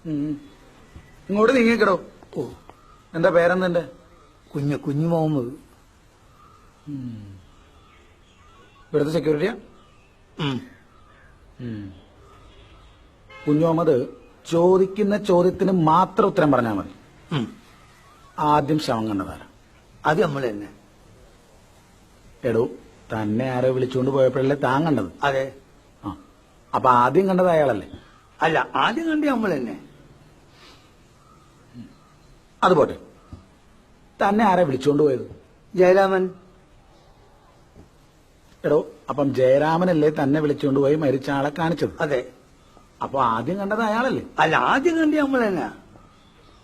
ഇങ്ങോട്ട് നീങ്ങിക്കടോ. ഓ, എന്താ പേരെന്തെന്റെ? കുഞ്ഞു മുഹമ്മദ്. ഇവിടുത്തെ സെക്യൂരിറ്റിയാ? കുഞ്ഞു മുഹമ്മദ്, ചോദിക്കുന്ന ചോദ്യത്തിന് മാത്രം ഉത്തരം പറഞ്ഞാൽ മതി. ആദ്യം ശവം കണ്ടതാരാ? അത് നമ്മൾ തന്നെ. എടോ, തന്നെ ആരോ വിളിച്ചുകൊണ്ട് പോയപ്പോഴല്ലേ താൻ കണ്ടത്? അതെ. ആ, അപ്പൊ ആദ്യം കണ്ടത് അയാളല്ലേ? അല്ല, ആദ്യം കണ്ടി നമ്മൾ തന്നെ. അത് പോട്ടെ, തന്നെ ആരാ വിളിച്ചുകൊണ്ട് പോയത്? ജയരാമൻ. എടോ, അപ്പം ജയരാമനല്ലേ തന്നെ വിളിച്ചുകൊണ്ട് പോയി മരിച്ച ആളെ കാണിച്ചത്? അതെ. അപ്പൊ ആദ്യം കണ്ടത് അയാളല്ലേ? അല്ല, ആദ്യം കണ്ടി നമ്മൾ തന്നെ.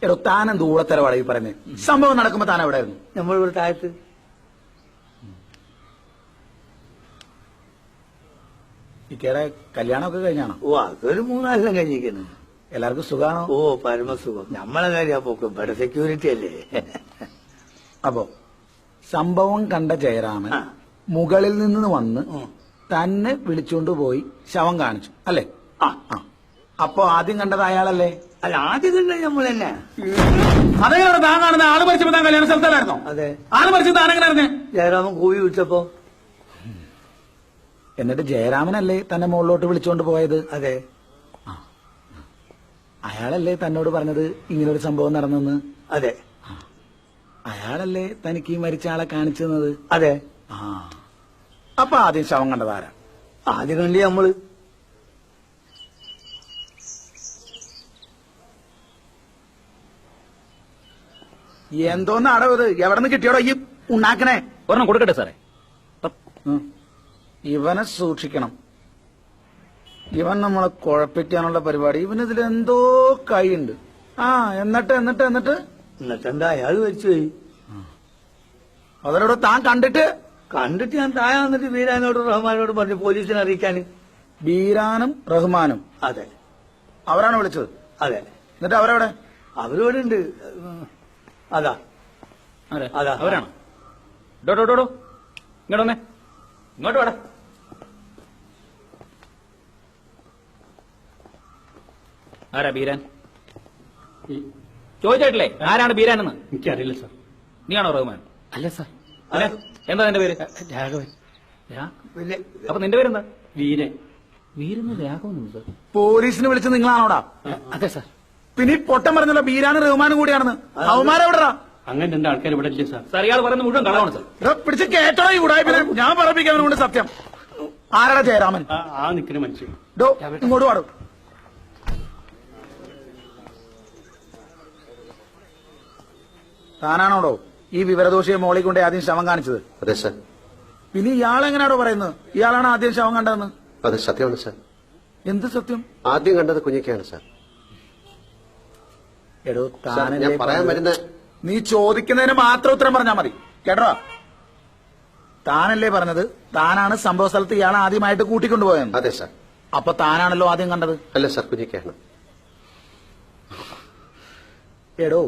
എടോ, താൻ എന്ത് ഊളത്തരവാടാ ഈ പറയുന്നത്? സംഭവം നടക്കുമ്പോ താൻ എവിടെ ആയിരുന്നു? നമ്മളിവിടെ താഴത്ത്. ഇക്കയുടെ കല്യാണമൊക്കെ കഴിഞ്ഞാണോ? ഓ, അതൊരു 3-4 കൊല്ലം കഴിഞ്ഞിരിക്കുന്നു. എല്ലാവർക്കും സുഖാണോ? ഓ, പരമസുഖം. നമ്മളെ കാര്യം പോക്കും ഇവിടെ സെക്യൂരിറ്റി അല്ലേ. അപ്പോ സംഭവം കണ്ട ജയരാമൻ മുകളിൽ നിന്ന് വന്ന് തന്നെ വിളിച്ചുകൊണ്ട് പോയി ശവം കാണിച്ചു അല്ലേ? ആ. അപ്പൊ ആദ്യം കണ്ടത് അയാളല്ലേ? അല്ല, ആദ്യം കണ്ടത് നമ്മൾ തന്നെ. അതെങ്ങനെ താൻ കാണുന്ന? ആള് മരിച്ചപ്പോ താൻ കല്യാണ സ്ഥലത്തല്ലായിരുന്നോ? അതെ. ആള് മരിച്ചത് താനെങ്ങനെ അറിഞ്ഞേ? ജയരാമൻ കൂവി വിളിച്ചപ്പോ. എന്നിട്ട് ജയരാമനല്ലേ തന്നെ മുകളിലോട്ട് വിളിച്ചുകൊണ്ട് പോയത്? അതെ. അയാളല്ലേ തന്നോട് പറഞ്ഞത് ഇങ്ങനൊരു സംഭവം നടന്നെന്ന്? അതെ. അയാളല്ലേ തനിക്ക് ഈ മരിച്ച ആളെ കാണിച്ചു തന്നത്? അതെ. അപ്പൊ ആദ്യം ശവം കണ്ടതാരാ? ആദ്യം കണ്ടി നമ്മള്. എന്തോന്ന് അടവ്? എവിടെ നിന്ന് കിട്ടിയോടോ ഈ ഉണ്ടാക്കണേ? ഒരെണ്ണം കൊടുക്കട്ടെ സാറേ. ഇവനെ സൂക്ഷിക്കണം. ഇവൻ നമ്മളെ കുഴപ്പിക്കാനുള്ള പരിപാടി. ഇവനിതിലെന്തോ കൈയുണ്ട്. എന്നിട്ട് എന്നിട്ട് എന്നിട്ട് എന്നിട്ടെന്താ, അയാൾ മരിച്ചുപോയി. അവരോട് താൻ കണ്ടിട്ട് ഞാൻ താഴെ വന്നിട്ട് ബീരാനോട് റഹ്മാനോട് പറഞ്ഞു പോലീസിനെ അറിയിക്കാൻ. ബീരാനും റഹ്മാനും? അതെ. അവരാണ് വിളിച്ചത്? അതെ. എന്നിട്ട് അവരെവിടെ? അവരോട് ഉണ്ട്. അതാ അതാ അവരാണ്. ഇങ്ങോട്ട് വന്നേ, ഇങ്ങോട്ട് വേടാ. ആരാ ബീരാൻ? ചോദിച്ചിട്ടില്ലേ ആരാണ് ബീരാൻ എന്ന്? എനിക്കറിയില്ല സാർ. നീയാണോ റഹ്മാൻ? അല്ല സാർ. അല്ല, എന്താ നിന്റെ പേര്? രാഘവൻ. അപ്പൊ നിന്റെ പേരെന്താ? വീരൻ. വീരെന്ന് രാഘവൻ? പോലീസിന് വിളിച്ച് നിങ്ങളാണോടാ? അതെ സാർ. പിന്നെ ഈ പൊട്ടം പറഞ്ഞല്ലോ ബീരാനും റഹ്മാനും കൂടിയാണെന്ന്. അവന്മാരെവിടാ? അങ്ങനെ 2 ആൾക്കാർ ഇവിടെ ഇല്ല സാർ. സാർ, ഇയാൾ പറയുന്നത് മുഴുവൻ കളവാണ് സാർ. പിടിച്ച് കേട്ടോ ഈ ഉടായ്പിനെ. ഞാൻ പറപ്പിക്കാനുണ്ട് സത്യം. ആരാടാ ജയരാമൻ? ആ നിൽക്കുന്ന മനുഷ്യൻ. ഇങ്ങോട്ട് പാടും. താനാണോടോ ഈ വിവരദോഷിയെ മോളിൽ കൊണ്ട് ആദ്യം ശവം കാണിച്ചത്? അതെ സാർ. പിന്നെ ഇയാളെങ്ങനെയാണോ പറയുന്നത് ഇയാളാണ് ആദ്യം ശവം കണ്ടതെന്ന്? അത് സത്യമാണ് സാർ. എന്ത് സത്യം? ആദ്യം കണ്ടത് കുഞ്ഞിക്കയാണ് സാർ. എടോ, ഞാൻ പറയാൻ വരുന്ന നീ ചോദിക്കുന്നതിന് മാത്രം ഉത്തരം പറഞ്ഞാൽ മതി കേട്ടോ. താനല്ലേ പറഞ്ഞത് താനാണ് സംഭവ സ്ഥലത്ത് ഇയാളെ ആദ്യമായിട്ട് കൂട്ടിക്കൊണ്ടുപോയെന്ന്? അതെ സാർ. അപ്പൊ താനാണല്ലോ ആദ്യം കണ്ടത്? അല്ല സാർ, കുഞ്ഞിക്കയാണ്. എടോ,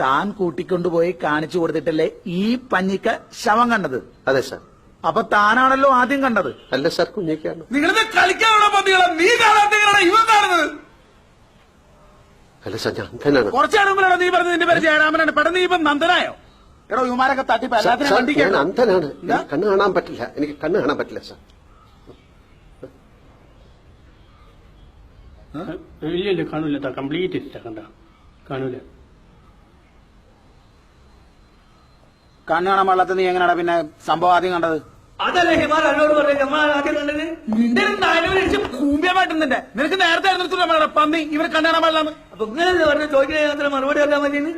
താൻ കൂട്ടിക്കൊണ്ടുപോയി കാണിച്ചു കൊടുത്തിട്ടല്ലേ ഈ പഞ്ഞിക്ക ശവം കണ്ടത്? അതെ സാർ. അപ്പൊ താനാണല്ലോ ആദ്യം കണ്ടത്? അല്ല സാർ, കുഞ്ഞിക്കയാണ്. നിങ്ങളിത് കളിക്കാനുള്ള പന്തികളാ. നീ കാണാത്തതാണ് ഇവൻ കാണുന്നത്. അല്ല സാർ, ഞാൻ അന്ധനാണ്. കുറച്ചാണ് മുമ്പിലാണോ നീ പറഞ്ഞത് നിന്റെ പേര് ജയരാമനാണ്? പെട്ടെന്ന് നീ ഇപ്പം നന്ദനായോ? എടോ, ഇവന്മാരൊക്കെ തട്ടിപ്പ് എല്ലാത്തിനും ഞാൻ വണ്ടിക്കാണ്. അന്ധനാണ്. എനിക്ക് കണ്ണ് കാണാൻ പറ്റില്ല. സാർ. ഇല്ല, കാണൂല. കംപ്ലീറ്റ് ഇഷ്ട കണ്ട കാണൂല. കണ്ണ് കാണാൻ പാടില്ലാത്ത നീ എങ്ങനെയാ പിന്നെ സംഭവം ആദ്യം കണ്ടത്? അതല്ലേ ഹിമാർ എന്നോട് പറഞ്ഞു നമ്മൾ ആദ്യം കണ്ടത്. നിന്റെ കൂമ്പ്യമായിട്ടുന്നെ നിനക്ക് നേരത്തെ ആയിരുന്നു പന്നി ഇവര് കണ്ണ് കാണാൻ പാടില്ലാന്ന്. അപ്പൊ ഇങ്ങനെ പറഞ്ഞ ചോദിക്കുന്ന മറുപടി അറിയാൻ മതിയെന്ന്